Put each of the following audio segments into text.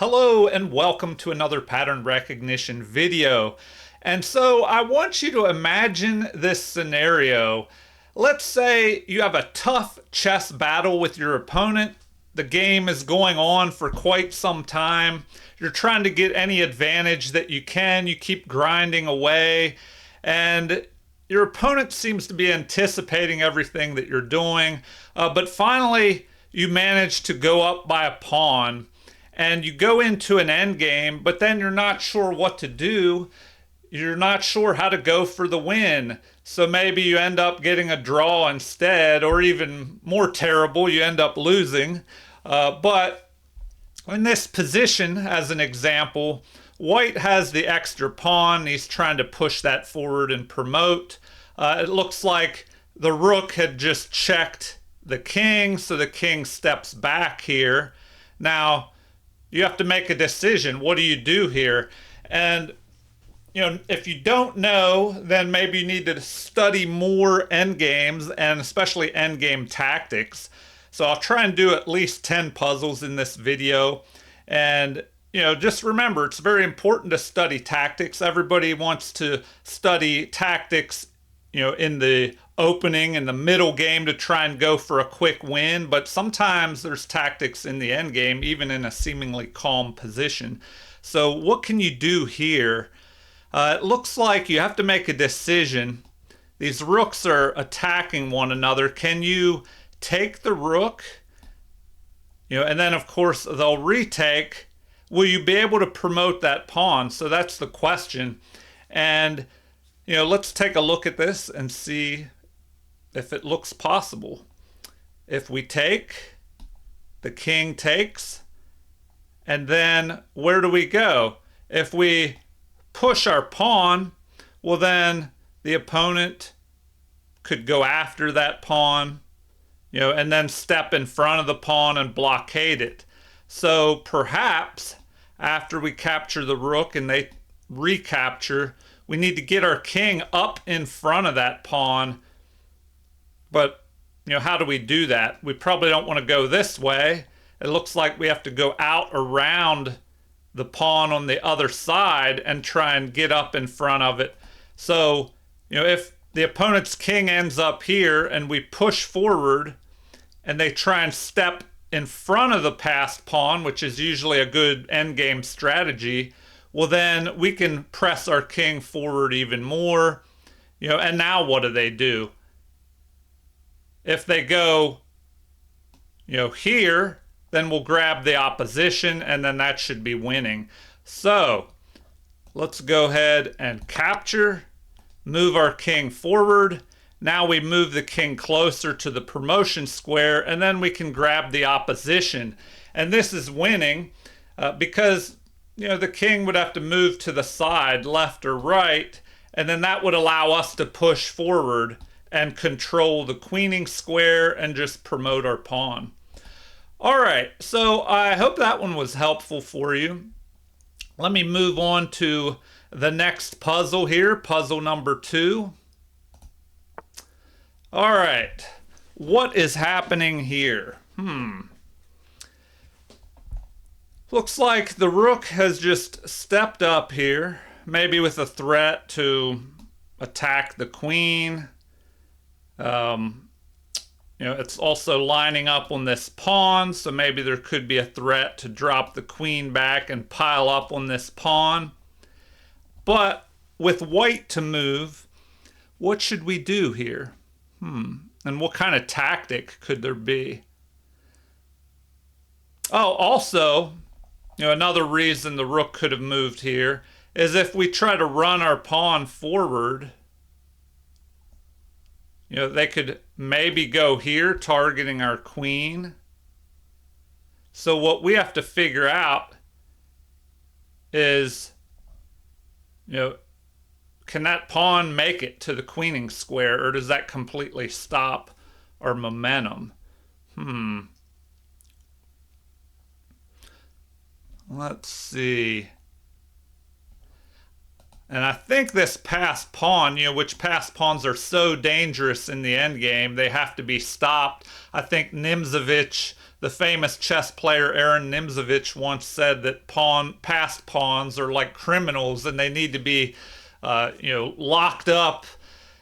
Hello and welcome to another pattern recognition video. And so I want you to imagine this scenario. Let's say you have a tough chess battle with your opponent. The game is going on for quite some time. You're trying to get any advantage that you can. You keep grinding away and your opponent seems to be anticipating everything that you're doing. But finally you manage to go up by a pawn. And you go into an endgame, but then you're not sure what to do. You're not sure how to go for the win. So maybe you end up getting a draw instead, or even more terrible, you end up losing. But in this position, as an example, white has the extra pawn. He's trying to push that forward and promote. It looks like the rook had just checked the king, so the king steps back here. Now, you have to make a decision. What do you do here? And, if you don't know, then maybe you need to study more endgames and especially endgame tactics. So I'll try and do at least 10 puzzles in this video. And, just remember, it's very important to study tactics. Everybody wants to study tactics, in the opening and the middle game to try and go for a quick win, but sometimes there's tactics in the end game, even in a seemingly calm position. So what can you do here? It looks like you have to make a decision. These rooks are attacking one another. Can you take the rook? And then of course they'll retake. Will you be able to promote that pawn? So that's the question. And let's take a look at this and see if it looks possible. If we take, the king takes, and then where do we go? If we push our pawn, well then the opponent could go after that pawn, and then step in front of the pawn and blockade it. So perhaps after we capture the rook and they recapture, we need to get our king up in front of that pawn. But, how do we do that? We probably don't want to go this way. It looks like we have to go out around the pawn on the other side and try and get up in front of it. So, if the opponent's king ends up here and we push forward and they try and step in front of the passed pawn, which is usually a good endgame strategy, well then we can press our king forward even more. And now what do? If they go, here, then we'll grab the opposition and then that should be winning. So let's go ahead and capture, move our king forward. Now we move the king closer to the promotion square and then we can grab the opposition. And this is winning because the king would have to move to the side, left or right, and then that would allow us to push forward and control the queening square and just promote our pawn. All right, so I hope that one was helpful for you. Let me move on to the next puzzle here, puzzle number 2. All right, what is happening here? Looks like the rook has just stepped up here, maybe with a threat to attack the queen. It's also lining up on this pawn, so maybe there could be a threat to drop the queen back and pile up on this pawn. But with white to move, what should we do here? And what kind of tactic could there be? Oh, also, another reason the rook could have moved here is if we try to run our pawn forward, they could maybe go here, targeting our queen. So what we have to figure out is, can that pawn make it to the queening square, or does that completely stop our momentum? Let's see. And I think this passed pawn, which passed pawns are so dangerous in the endgame, they have to be stopped. I think Nimzovich the famous chess player Aaron Nimzovich once said that past pawns are like criminals and they need to be, locked up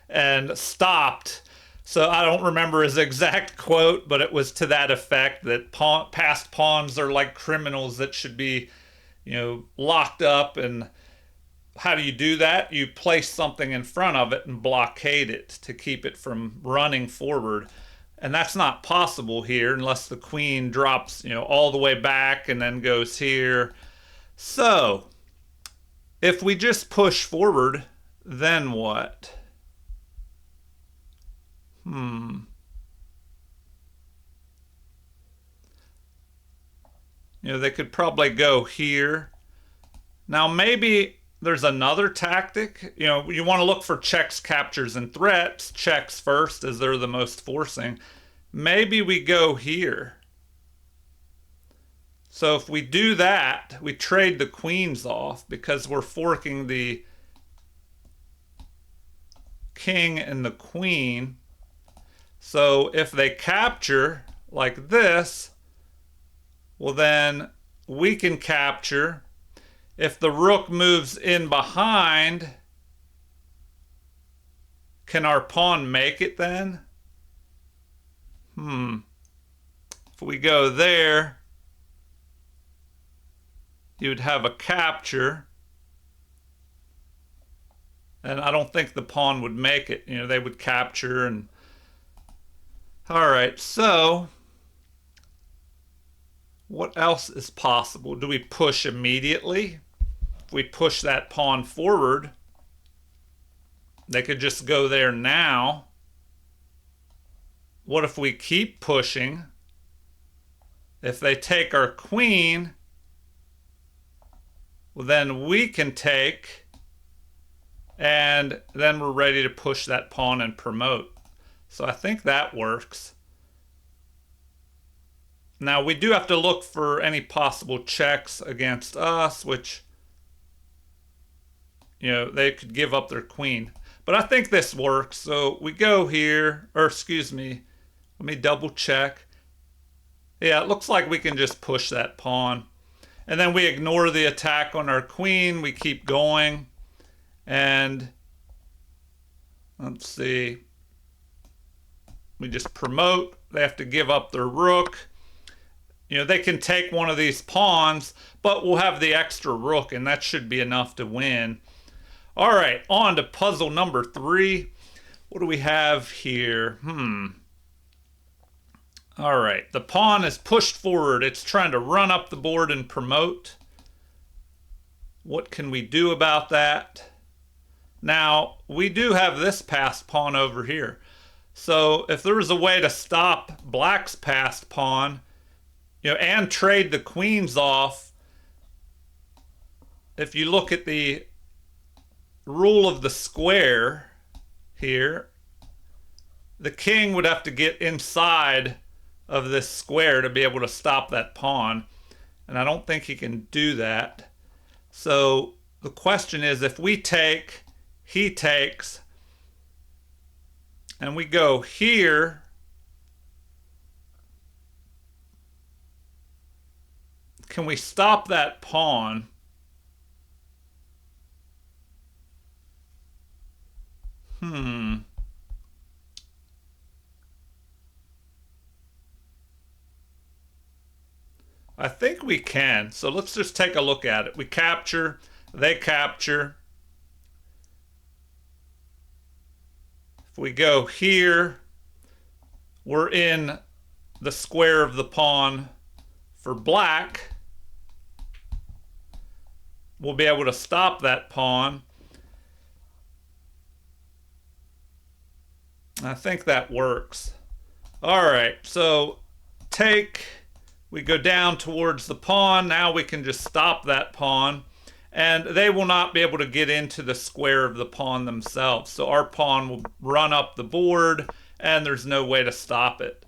and stopped. So I don't remember his exact quote, but it was to that effect that past pawns are like criminals that should be, locked up. And how do you do that? You place something in front of it and blockade it to keep it from running forward. And that's not possible here unless the queen drops, all the way back and then goes here. So, if we just push forward, then what? They could probably go here. Now, maybe there's another tactic. You want to look for checks, captures, and threats. Checks first, as they're the most forcing. Maybe we go here. So if we do that, we trade the queens off because we're forking the king and the queen. So if they capture like this, well then we can capture. If the rook moves in behind, can our pawn make it then? If we go there, you'd have a capture. And I don't think the pawn would make it. They would capture and... All right, so what else is possible? Do we push immediately? If we push that pawn forward, they could just go there now. What if we keep pushing? If they take our queen, well, then we can take, and then we're ready to push that pawn and promote. So I think that works. Now we do have to look for any possible checks against us, which, they could give up their queen. But I think this works. So we go here, or excuse me, let me double check. Yeah, it looks like we can just push that pawn. And then we ignore the attack on our queen. We keep going. And let's see. We just promote. They have to give up their rook. They can take one of these pawns, but we'll have the extra rook, and that should be enough to win. All right, on to puzzle number 3. What do we have here? All right, the pawn is pushed forward. It's trying to run up the board and promote. What can we do about that? Now, we do have this passed pawn over here. So if there was a way to stop black's passed pawn, and trade the queens off, if you look at the rule of the square here, the king would have to get inside of this square to be able to stop that pawn. And I don't think he can do that. So the question is, if we take, he takes, and we go here, can we stop that pawn? I think we can. So let's just take a look at it. We capture, they capture. If we go here, we're in the square of the pawn for black. We'll be able to stop that pawn. I think that works. All right, so take, we go down towards the pawn. Now we can just stop that pawn, and they will not be able to get into the square of the pawn themselves. So our pawn will run up the board, and there's no way to stop it.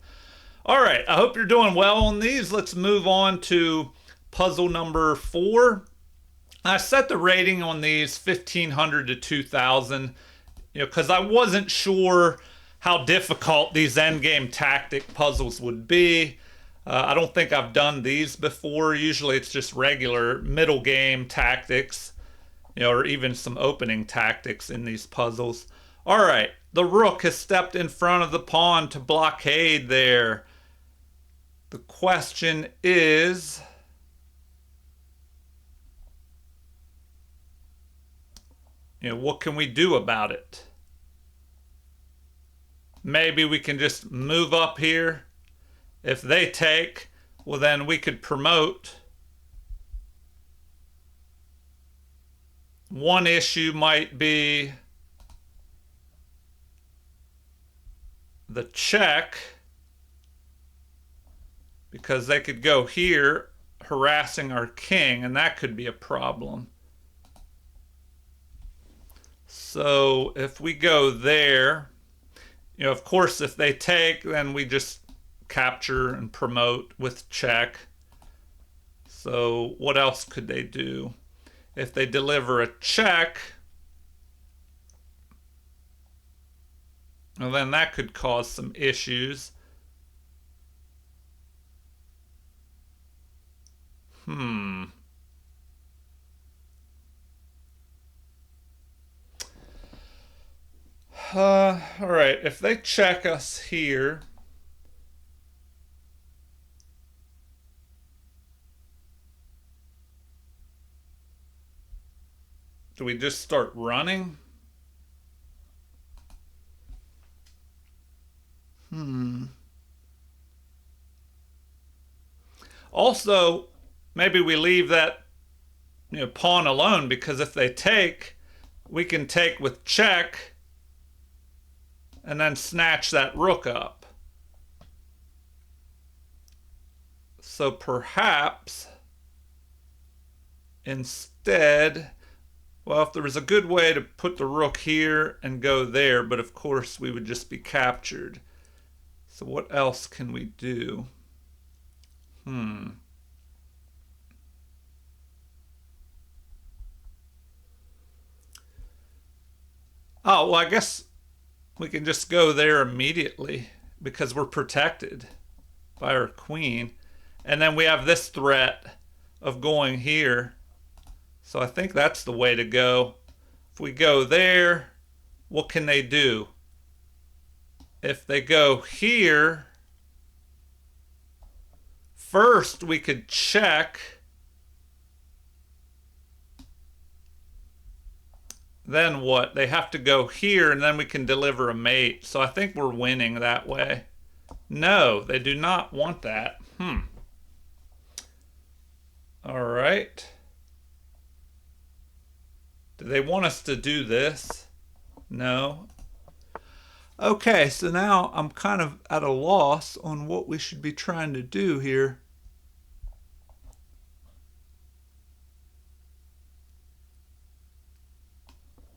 All right, I hope you're doing well on these. Let's move on to puzzle number 4. I set the rating on these 1,500 to 2,000, because I wasn't sure how difficult these endgame tactic puzzles would be. I don't think I've done these before. Usually it's just regular middle game tactics, or even some opening tactics in these puzzles. All right, the rook has stepped in front of the pawn to blockade there. The question is, what can we do about it? Maybe we can just move up here. If they take, well, then we could promote. One issue might be the check, because they could go here harassing our king, and that could be a problem. So if we go there, of course, if they take, then we just capture and promote with check. So what else could they do? If they deliver a check, well, then that could cause some issues. All right, if they check us here, do we just start running? Also, maybe we leave that pawn alone, because if they take, we can take with check and then snatch that rook up. So perhaps instead, well, if there was a good way to put the rook here and go there, but of course we would just be captured. So what else can we do? Oh, well, I guess we can just go there immediately because we're protected by our queen. And then we have this threat of going here. So I think that's the way to go. If we go there, what can they do? If they go here, first we could check. Then what? They have to go here, and then we can deliver a mate. So I think we're winning that way. No, they do not want that. All right. Do they want us to do this? No. Okay, so now I'm kind of at a loss on what we should be trying to do here.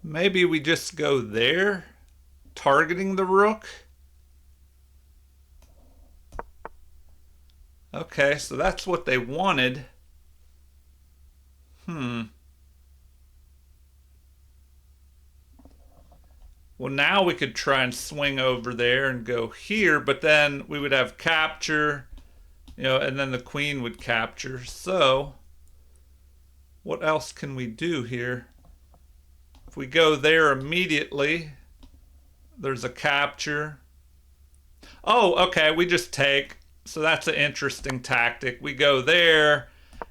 Maybe we just go there, targeting the rook. Okay, so that's what they wanted. Well, now we could try and swing over there and go here, but then we would have capture, and then the queen would capture. So what else can we do here? If we go there immediately, there's a capture. Oh, okay, we just take. So that's an interesting tactic. We go there,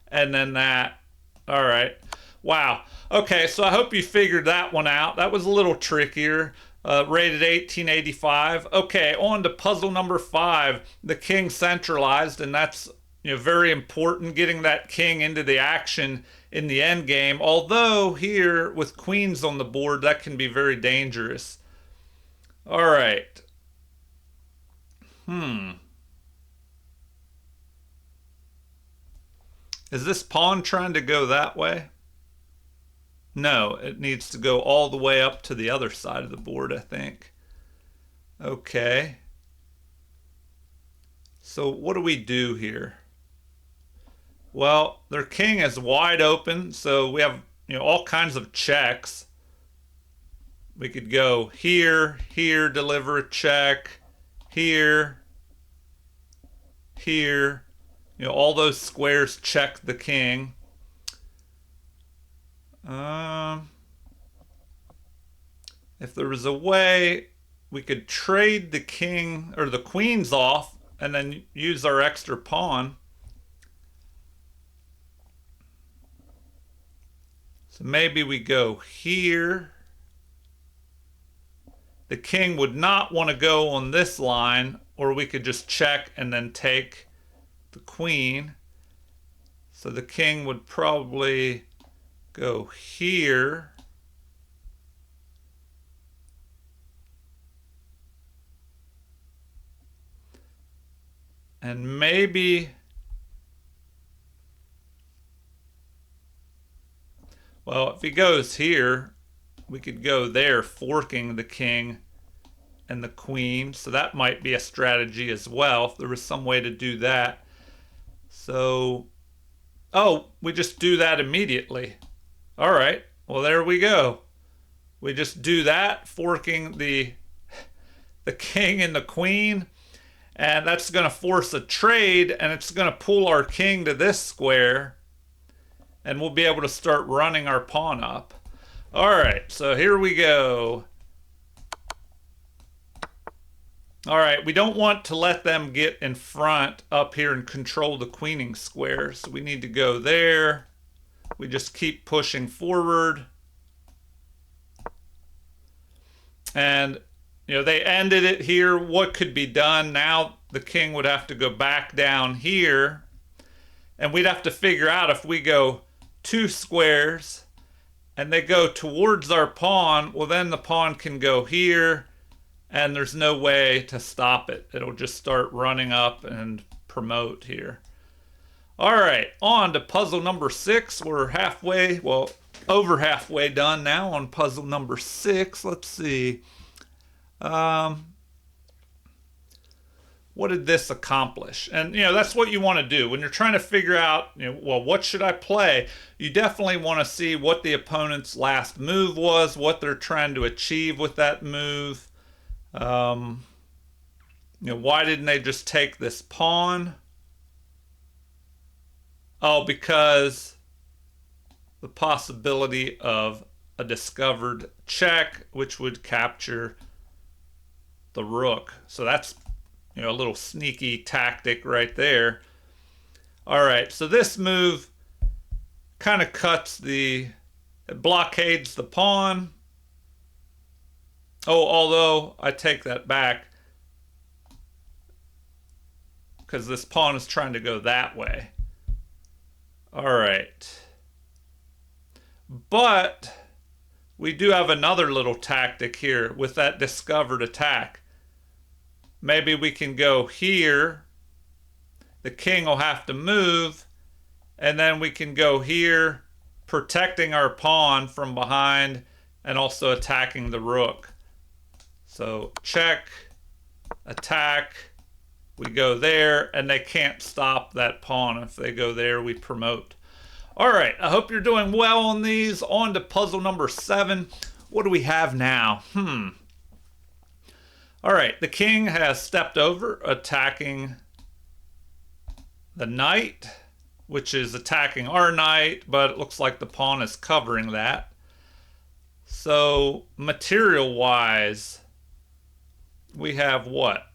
and then that. All right. Wow. Okay, so I hope you figured that one out. That was a little trickier. Rated 1885. Okay, on to puzzle number 5. The king centralized, and that's very important, getting that king into the action in the end game. Although here with queens on the board, that can be very dangerous. All right. Is this pawn trying to go that way? No, it needs to go all the way up to the other side of the board, I think. Okay. So what do we do here? Well, their king is wide open, so we have all kinds of checks. We could go here, here, deliver a check, here, here. You know, all those squares check the king. If there was a way we could trade the king or the queens off and then use our extra pawn. So maybe we go here. The king would not want to go on this line, or we could just check and then take the queen. So the king would probably go here. And maybe, well, if he goes here, we could go there, forking the king and the queen. So that might be a strategy as well, if there was some way to do that. So, oh, we just do that immediately. All right, well, there we go. We just do that, forking the king and the queen. And that's going to force a trade, and it's going to pull our king to this square. And we'll be able to start running our pawn up. All right, so here we go. All right, we don't want to let them get in front up here and control the queening square. So we need to go there. We just keep pushing forward. And you know, they ended it here. What could be done? Now the king would have to go back down here. And we'd have to figure out if we go 2 squares and they go towards our pawn, well, then the pawn can go here and there's no way to stop it. It'll just start running up and promote here. All right, on to puzzle number 6. We're halfway, well, over halfway done now on puzzle number 6. Let's see. What did this accomplish? And, you know, that's what you want to do when you're trying to figure out, you know, well, what should I play? You definitely want to see what the opponent's last move was, what they're trying to achieve with that move. You know, why didn't they just take this pawn? Oh, because the possibility of a discovered check, which would capture the rook. So that's, you know, a little sneaky tactic right there. All right, so this move kind of cuts it blockades the pawn. Oh, although I take that back because this pawn is trying to go that way. All right. But we do have another little tactic here with that discovered attack. Maybe we can go here. The king will have to move. And then we can go here, protecting our pawn from behind and also attacking the rook. So check, attack. We go there, and they can't stop that pawn. If they go there, we promote. All right, I hope you're doing well on these. On to puzzle number 7. What do we have now? All right, the king has stepped over, attacking the knight, which is attacking our knight, but it looks like the pawn is covering that. So material-wise, we have what?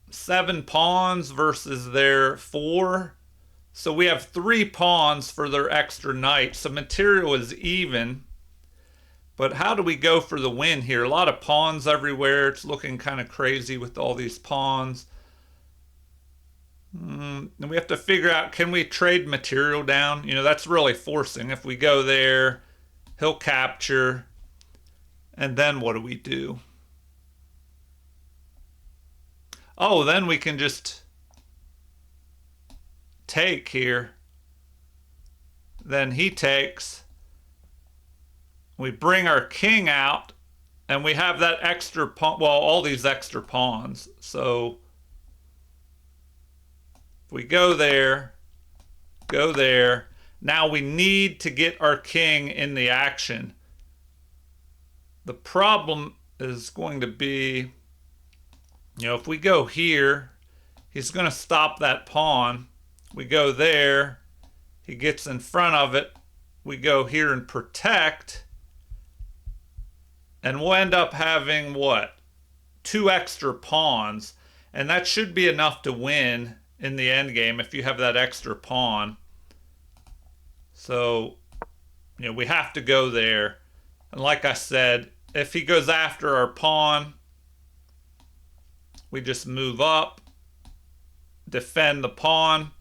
7 pawns versus their 4. So we have 3 pawns for their extra knight. So material is even. But how do we go for the win here? A lot of pawns everywhere. It's looking kind of crazy with all these pawns. And we have to figure out, can we trade material down? You know, that's really forcing. If we go there, he'll capture. And then what do we do? Oh, then we can just take here. Then he takes. We bring our king out, and we have that extra pawn, well, all these extra pawns. So if we go there, now we need to get our king in the action. The problem is going to be, you know, if we go here, He's going to stop that pawn. We go there. He gets in front of it. We go here and protect. And we'll end up having what? 2 extra pawns. And that should be enough to win in the end game if you have that extra pawn. So, we have to go there. And like I said, if he goes after our pawn, we just move up, defend the pawn,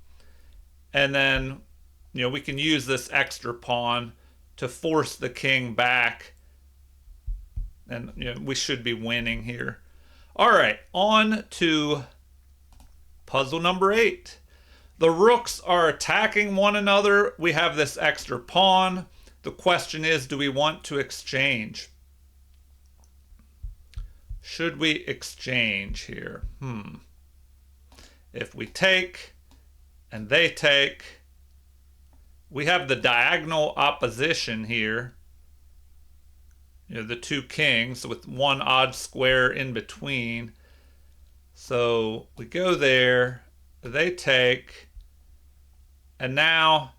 and then, we can use this extra pawn to force the king back. And, we should be winning here. All right, on to puzzle number 8. The rooks are attacking one another. We have this extra pawn. The question is, do we want to exchange? Should we exchange here? If we take and they take, we have the diagonal opposition here. The 2 kings with 1 odd square in between. So we go there, they take, and now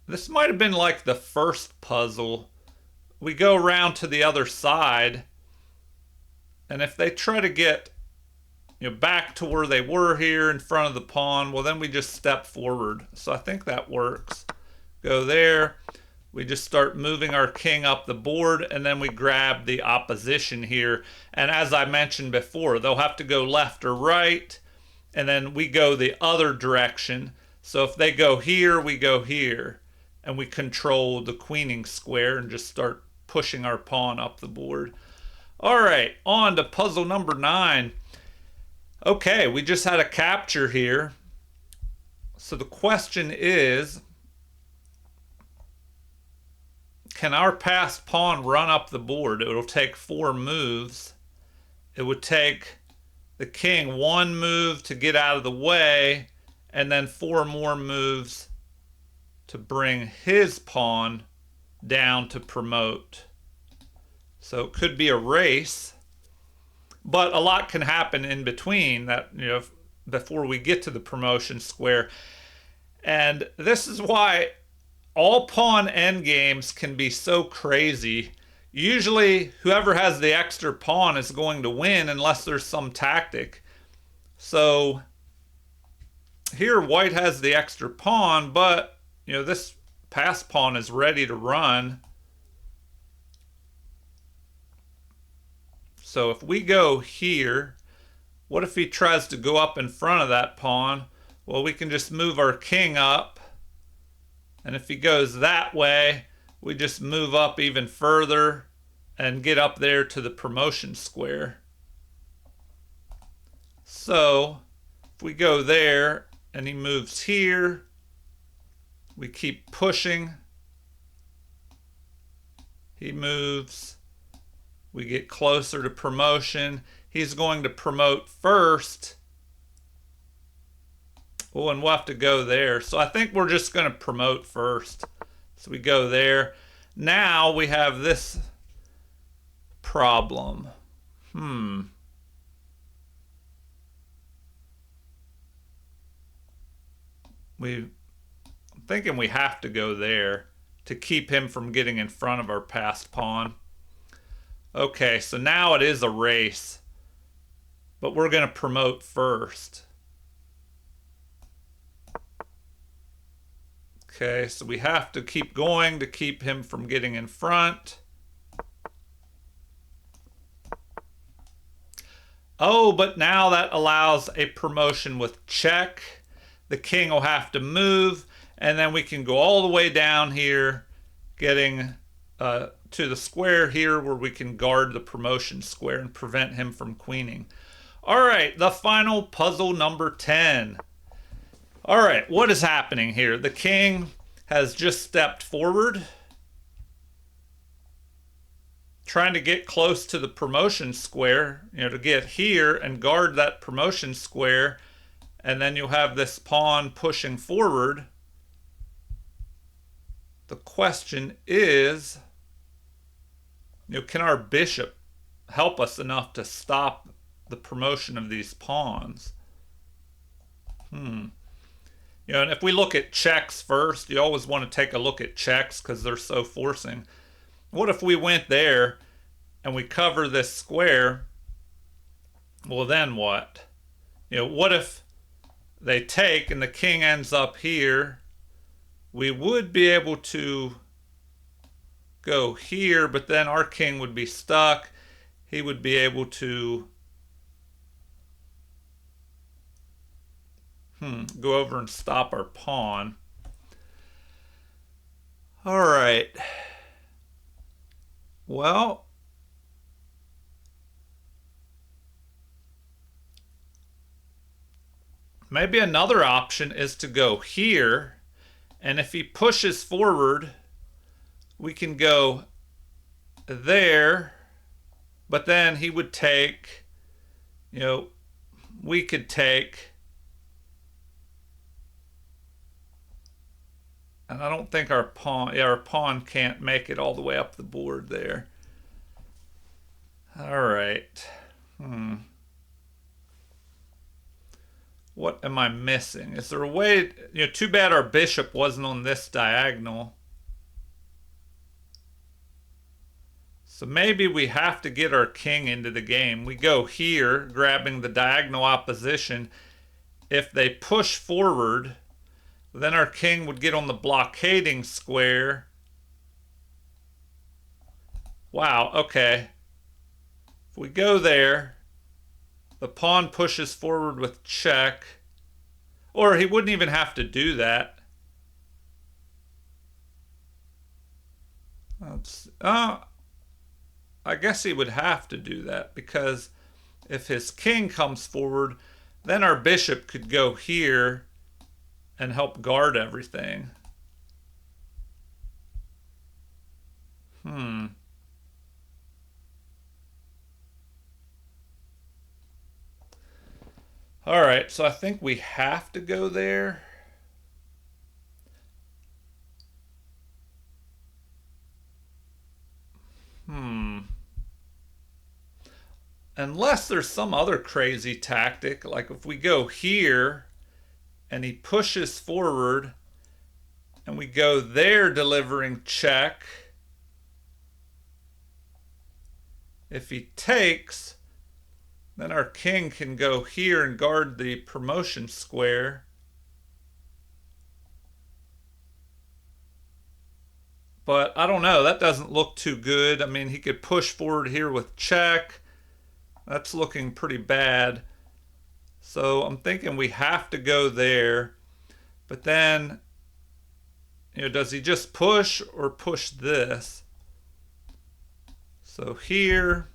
this might have been like the first puzzle. We go around to the other side, and if they try to get back to where they were here in front of the pawn, well, then we just step forward. So I think that works. Go there. We just start moving our king up the board, and then we grab the opposition here. And as I mentioned before, they'll have to go left or right, and then we go the other direction. So if they go here, we go here, and we control the queening square and just start pushing our pawn up the board. All right, on to puzzle number 9. Okay, we just had a capture here. So the question is, can our passed pawn run up the board? It'll take 4 moves. It would take the king 1 move to get out of the way, and then 4 more moves to bring his pawn down to promote. So it could be a race, but a lot can happen in between that, before we get to the promotion square. And this is why all pawn endgames can be so crazy. Usually whoever has the extra pawn is going to win unless there's some tactic. So here white has the extra pawn, but this passed pawn is ready to run. So if we go here, what if he tries to go up in front of that pawn? Well, we can just move our king up. And if he goes that way, we just move up even further and get up there to the promotion square. So if we go there and he moves here, we keep pushing. He moves. We get closer to promotion. He's going to promote first. Oh, and we'll have to go there. So I think we're just going to promote first. So we go there. Now we have this problem. I'm thinking we have to go there to keep him from getting in front of our passed pawn. Okay, so now it is a race, but we're going to promote first. Okay, so we have to keep going to keep him from getting in front. Oh, but now that allows a promotion with check. The king will have to move, and then we can go all the way down here, getting to the square here where we can guard the promotion square and prevent him from queening. All right, the final puzzle, number 10. All right, what is happening here? The king has just stepped forward, trying to get close to the promotion square, to get here and guard that promotion square, and then you'll have this pawn pushing forward. The question is, can our bishop help us enough to stop the promotion of these pawns? You know, and if we look at checks first, you always want to take a look at checks because they're so forcing. What if we went there and we cover this square? Well, then what? You know, what if they take and the king ends up here? We would be able to go here, but then our king would be stuck. He would be able to go over and stop our pawn. All right. Well, maybe another option is to go here, and if he pushes forward, we can go there, but then he would take, you know, we could take, and I don't think our pawn can't make it all the way up the board there. All right. What am I missing? Is there a way, you know, too bad our bishop wasn't on this diagonal. So maybe we have to get our king into the game. We go here, grabbing the diagonal opposition. If they push forward, then our king would get on the blockading square. Wow, okay. If we go there, the pawn pushes forward with check. Or he wouldn't even have to do that. I guess he would have to do that because if his king comes forward, then our bishop could go here and help guard everything. All right, so I think we have to go there. Unless there's some other crazy tactic, like if we go here and he pushes forward and we go there delivering check. If he takes, then our king can go here and guard the promotion square. But I don't know, that doesn't look too good. I mean, he could push forward here with check. That's looking pretty bad. So I'm thinking we have to go there. But then, you know, does he just push or push this? So here,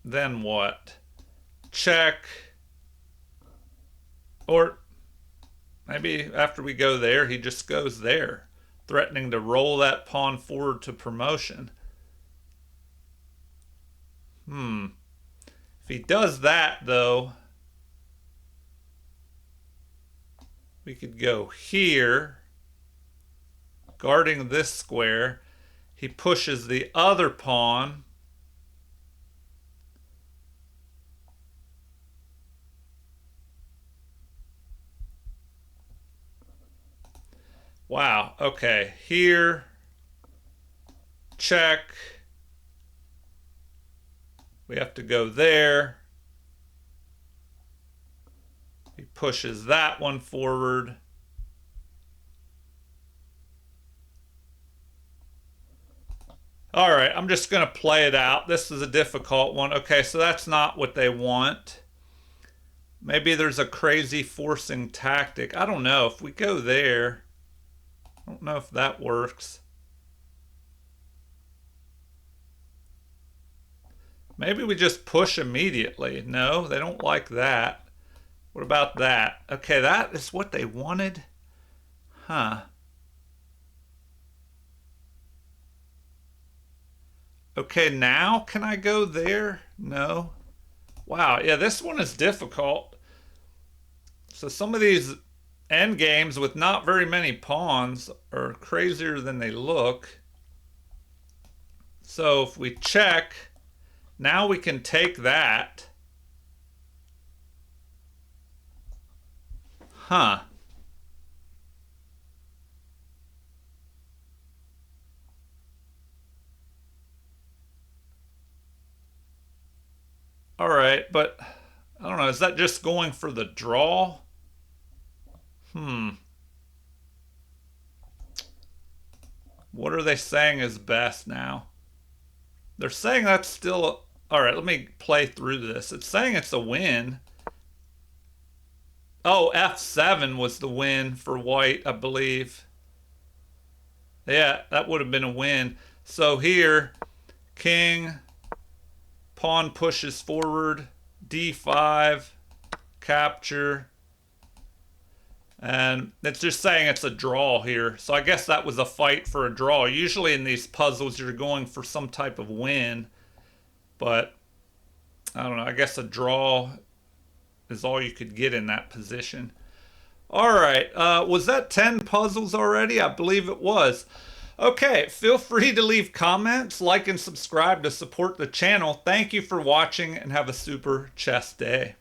then what? Check. Or maybe after we go there, he just goes there, threatening to roll that pawn forward to promotion. If he does that, though, we could go here, guarding this square. He pushes the other pawn. Wow, okay. Here, check. We have to go there. He pushes that one forward. All right, I'm just going to play it out. This is a difficult one. Okay, so that's not what they want. Maybe there's a crazy forcing tactic. I don't know. If we go there, I don't know if that works. Maybe we just push immediately. No, they don't like that. What about that? Okay, that is what they wanted. Huh. Okay, now can I go there? No. Wow, yeah, this one is difficult. So some of these end games with not very many pawns are crazier than they look. So if we check, now we can take that. Huh. All right, but I don't know. Is that just going for the draw? Hmm. What are they saying is best now? They're saying that's still. All right, let me play through this. It's saying it's a win. Oh, F7 was the win for white, I believe. Yeah, that would have been a win. So here, king, pawn pushes forward, d5, capture, and it's just saying it's a draw here. So I guess that was a fight for a draw. Usually in these puzzles, you're going for some type of win, but I don't know. I guess a draw is all you could get in that position. All right. Was that 10 puzzles already? I believe it was. Okay, feel free to leave comments, like, and subscribe to support the channel. Thank you for watching and have a super chess day.